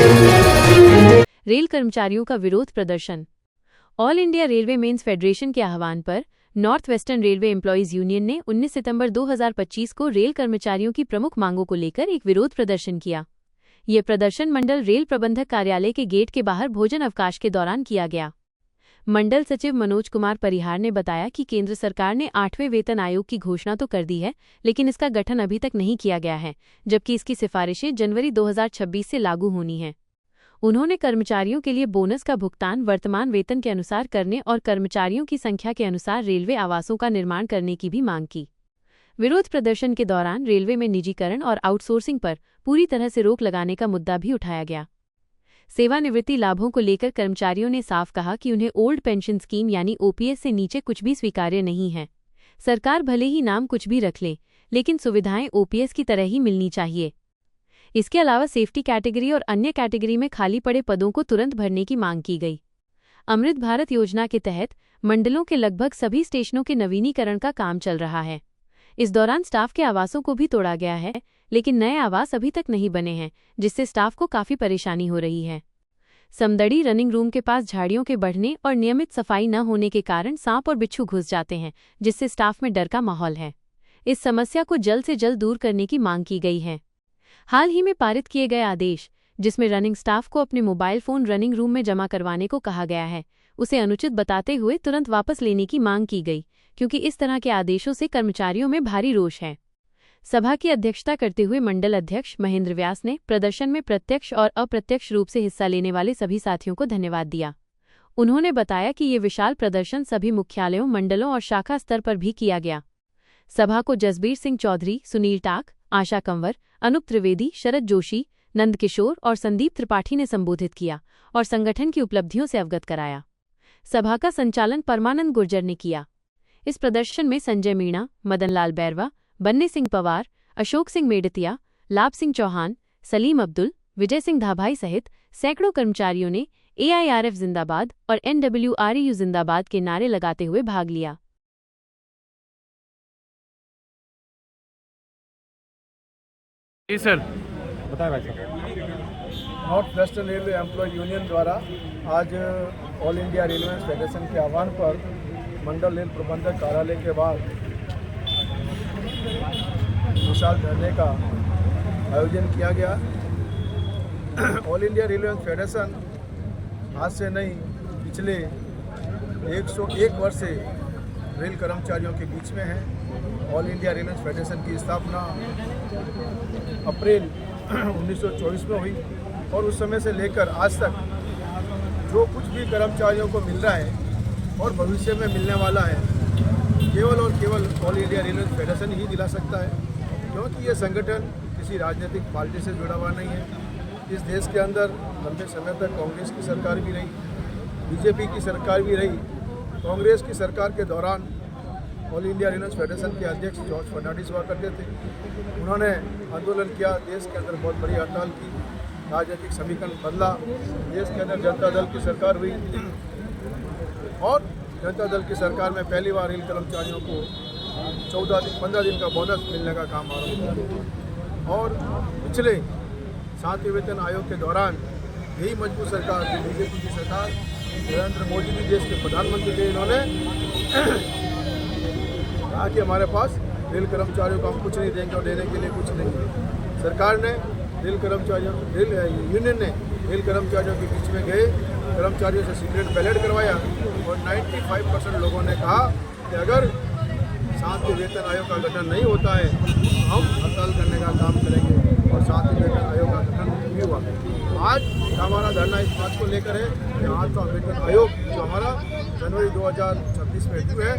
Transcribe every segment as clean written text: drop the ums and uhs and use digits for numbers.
Rail कर्मचारियों का विरोध प्रदर्शन। All India railway men's federation के आह्वान पर north western railway employees union ने 19 सितंबर 2025 को रेल कर्मचारियों की प्रमुख मांगों को लेकर एक विरोध प्रदर्शन किया। यह प्रदर्शन मंडल रेल प्रबंधक कार्यालय के गेट के बाहर भोजन अवकाश के दौरान किया गया। मंडल सचिव मनोज कुमार परिहार ने बताया कि केंद्र सरकार ने 8वें वेतन आयोग की घोषणा तो कर दी है, लेकिन इसका गठन अभी तक नहीं किया गया है, जबकि इसकी सिफारिशें जनवरी 2026 से लागू होनी हैं। उन्होंने कर्मचारियों के लिए बोनस का भुगतान वर्तमान वेतन के अनुसार करने और कर्मचारियों की संख्या के अनुसार रेलवे आवासों का निर्माण करने की भी मांग की। विरोध प्रदर्शन के दौरान रेलवे में निजीकरण और आउटसोर्सिंग पर पूरी तरह से रोक लगाने का मुद्दा भी उठाया गया। सेवानिवृत्ति लाभों को लेकर कर्मचारियों ने साफ कहा कि उन्हें ओल्ड पेंशन स्कीम यानी ओपीएस से नीचे कुछ भी स्वीकार्य नहीं है। सरकार भले ही नाम कुछ भी रख ले, लेकिन सुविधाएं ओपीएस की तरह ही मिलनी चाहिए। इसके अलावा सेफ्टी कैटेगरी और अन्य कैटेगरी में खाली पड़े पदों को तुरंत भरने की मांग की गई। अमृत भारत योजना के तहत मंडलों के लगभग सभी स्टेशनों के नवीनीकरण का काम चल रहा है। इस दौरान स्टाफ के आवासों को भी तोड़ा गया है, लेकिन नए आवास अभी तक नहीं बने हैं, जिससे स्टाफ को काफी परेशानी हो रही है। समदड़ी रनिंग रूम के पास झाड़ियों के बढ़ने और नियमित सफाई न होने के कारण सांप और बिच्छू घुस जाते हैं, जिससे स्टाफ में डर का माहौल है। इस समस्या को जल्द से जल्द दूर करने की मांग की गई है। हाल ही में पारित किए गए आदेश, जिसमें रनिंग स्टाफ को अपने मोबाइल फोन रनिंग रूम में जमा करवाने को कहा गया है, उसे अनुचित बताते हुए तुरंत वापस लेने की मांग की गई, क्योंकि इस तरह के आदेशों से कर्मचारियों में भारी रोष है। सभा की अध्यक्षता करते हुए मंडल अध्यक्ष महेंद्र व्यास ने प्रदर्शन में प्रत्यक्ष और अप्रत्यक्ष रूप से हिस्सा लेने वाले सभी साथियों को धन्यवाद दिया। उन्होंने बताया कि ये विशाल प्रदर्शन सभी मुख्यालयों, मंडलों और शाखा स्तर पर भी किया गया। सभा को जसबीर सिंह चौधरी, सुनील टाक, आशा कंवर, अनूप त्रिवेदी, शरद जोशी, नंदकिशोर और संदीप त्रिपाठी ने संबोधित किया और संगठन की उपलब्धियों से अवगत कराया। सभा का संचालन परमानंद गुर्जर ने किया। इस प्रदर्शन में संजय मीणा, मदन लाल बैरवा, बन्ने सिंह पवार, अशोक सिंह मेड़तिया, लाभ सिंह चौहान, सलीम अब्दुल, विजय सिंह धाभाई सहित सैकड़ों कर्मचारियों ने एआईआरएफ जिंदाबाद और एनडब्ल्यूआरयू जिंदाबाद के नारे लगाते हुए भाग लिया। जी सर, बताएं भाई साहब। North western railway employ union द्वारा आज ऑल इंडिया रेलवे फेडरेशन के आह्वान पर मंडल रेल प्रबंधक कार्यालय के बाद विशाल धरने का आयोजन किया गया। ऑल इंडिया रेलवे फेडरेशन आज से नहीं, पिछले 101 वर्ष से रेल कर्मचारियों के बीच में है। ऑल इंडिया रेलवे फेडरेशन की स्थापना अप्रैल 1924 में हुई और उस समय से लेकर आज तक जो कुछ भी कर्मचारियों को मिल रहा है और भविष्य में मिलने वाला है, केवल और केवल ऑल इंडिया रेलवे फेडरेशन ही दिला सकता है, क्योंकि ये संगठन किसी राजनीतिक पार्टी से जुड़ा हुआ नहीं है। इस देश के अंदर लंबे समय तक कांग्रेस की सरकार भी रही, बीजेपी की सरकार भी रही। कांग्रेस की सरकार के दौरान ऑल इंडिया रेलवे फेडरेशन के अध्यक्ष जॉर्ज फर्नांडिस हुआ करते थे। उन्होंने आंदोलन किया, देश के अंदर बहुत बड़ी हड़ताल की, राजनीतिक समीकरण बदला, देश के अंदर जनता दल की सरकार हुई और जनता दल की सरकार में पहली बार रेल कर्मचारियों को 15 दिन का बोनस मिलने का काम आरंभ हुआ। और पिछले 7वें वेतन आयोग के दौरान यही मजबूत सरकार, जो बीजेपी की सरकार, नरेंद्र मोदी जी देश के प्रधानमंत्री थे, इन्होंने कहा कि हमारे पास रेल कर्मचारियों को हम कुछ नहीं देंगे और देने के लिए कुछ नहीं है। सरकार ने रेल यूनियन ने रेल कर्मचारियों के बीच में गए, कर्मचारियों से सीक्रेट बैलेट करवाया और 95% लोगों ने कहा कि अगर 7वें वेतन आयोग का गठन नहीं होता है तो हम हड़ताल करने का काम करेंगे और 7वें वेतन आयोग का गठन नहीं हुआ। आज हमारा धरना इस बात को लेकर है कि 8वां वेतन आयोग जो हमारा जनवरी 2026 में ड्यू है,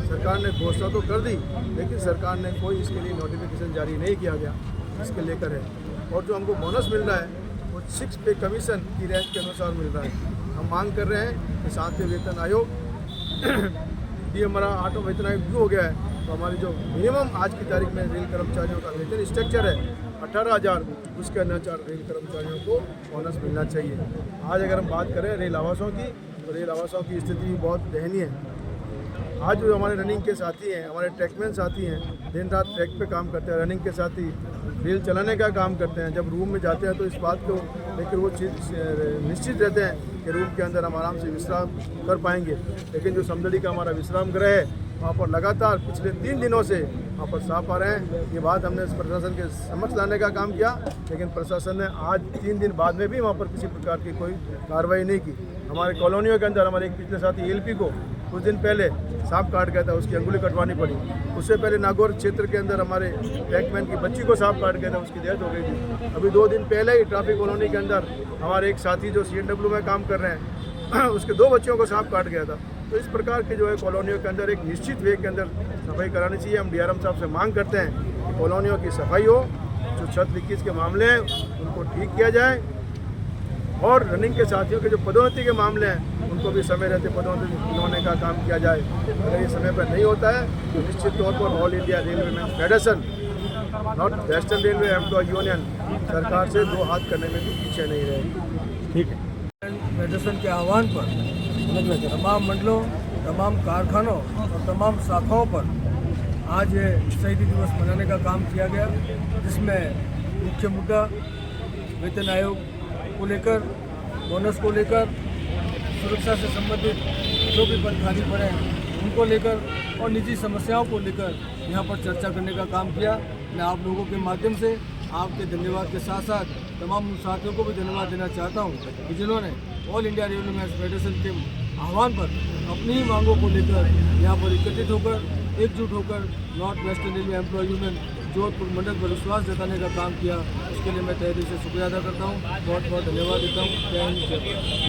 सरकार ने घोषणा तो कर दी, लेकिन सरकार ने कोई इसके लिए नोटिफिकेशन जारी नहीं किया गया, इसके लेकर है। और जो हमको बोनस मिल रहा है वो 6 पे कमीशन की रैंक के अनुसार मिल रहा है। हम मांग कर रहे हैं कि 7वें वेतन आयोग ये हमारा 8वां वेतन आयोग ड्यू हो गया है, तो हमारी जो मिनिमम आज की तारीख में रेल कर्मचारियों का वेतन स्ट्रक्चर है 18,000, उसके अनुसार रेल कर्मचारियों को बोनस मिलना चाहिए। आज अगर हम बात करें रेल आवासों की, तो रेल आवासों की स्थिति बहुत दयनीय है। आज जो हमारे रनिंग के साथी हैं, हमारे ट्रैकमैन साथी हैं, दिन रात ट्रैक पे काम करते हैं, रनिंग के साथी रेल चलाने का काम करते हैं। जब रूम में जाते हैं तो इस बात को लेकर वो चीज़ निश्चित रहते हैं कि रूम के अंदर हम आराम से विश्राम कर पाएंगे। लेकिन जो समदड़ी का हमारा विश्राम गृह है, वहाँ पर लगातार पिछले 3 दिनों से वहाँ पर सांप आ रहे हैं। ये बात हमने प्रशासन के समक्ष लाने का काम किया, लेकिन प्रशासन ने आज 3 दिन बाद में भी वहाँ पर किसी प्रकार की कोई कार्रवाई नहीं की। हमारे कॉलोनियों के अंदर हमारे एक पिछले साथी एलपी को कुछ दिन पहले सांप काट गया था, उसकी अंगुली कटवानी पड़ी। उससे पहले नागौर क्षेत्र के अंदर हमारे ट्रैकमैन की बच्ची को सांप काट गया था, उसकी डेथ हो गई थी। अभी 2 दिन पहले ही ट्रैफिक कॉलोनी के अंदर हमारे एक साथी जो CNW में काम कर रहे हैं, उसके 2 बच्चियों को सांप काट गया था। तो इस प्रकार के जो है कॉलोनियों के अंदर एक निश्चित वे के अंदर सफाई करानी चाहिए। हम DRM साहब से मांग करते हैं कि कॉलोनियों की सफाई हो, जो छत लीकेज के मामले हैं उनको ठीक किया जाए, और रनिंग के साथियों के जो पदोन्नति के मामले हैं उनको भी समय रहते पदोन्नति दिलवाने का काम किया जाए। अगर ये समय पर नहीं होता है तो निश्चित तौर पर all India railway man federation, north western railway employ union सरकार से 2 हाथ करने में भी पीछे नहीं रहेगी। ठीक है। फेडरेशन के आह्वान पर तमाम मंडलों, तमाम कारखानों और तमाम शाखाओं पर आज ये शहीदी दिवस मनाने का काम किया गया, जिसमें मुख्य मुद्दा वेतन आयोग को लेकर, बोनस को लेकर, सुरक्षा से संबंधित जो भी पद खाली पड़े हैं उनको लेकर और निजी समस्याओं को लेकर यहाँ पर चर्चा करने का काम किया। मैं आप लोगों के माध्यम से आपके धन्यवाद के साथ साथ तमाम साथियों को भी धन्यवाद देना चाहता हूँ कि जिन्होंने all India railway man federation के आह्वान पर अपनी ही मांगों को लेकर यहाँ पर एकत्रित होकर, एकजुट होकर north western railway employ union Jodhpur मंडल पर विश्वास जताने का काम किया। उसके लिए मैं तहे दिल से शुक्रिया अदा करता हूँ, बहुत बहुत धन्यवाद देता हूँ। जय हिंद, जय भारत।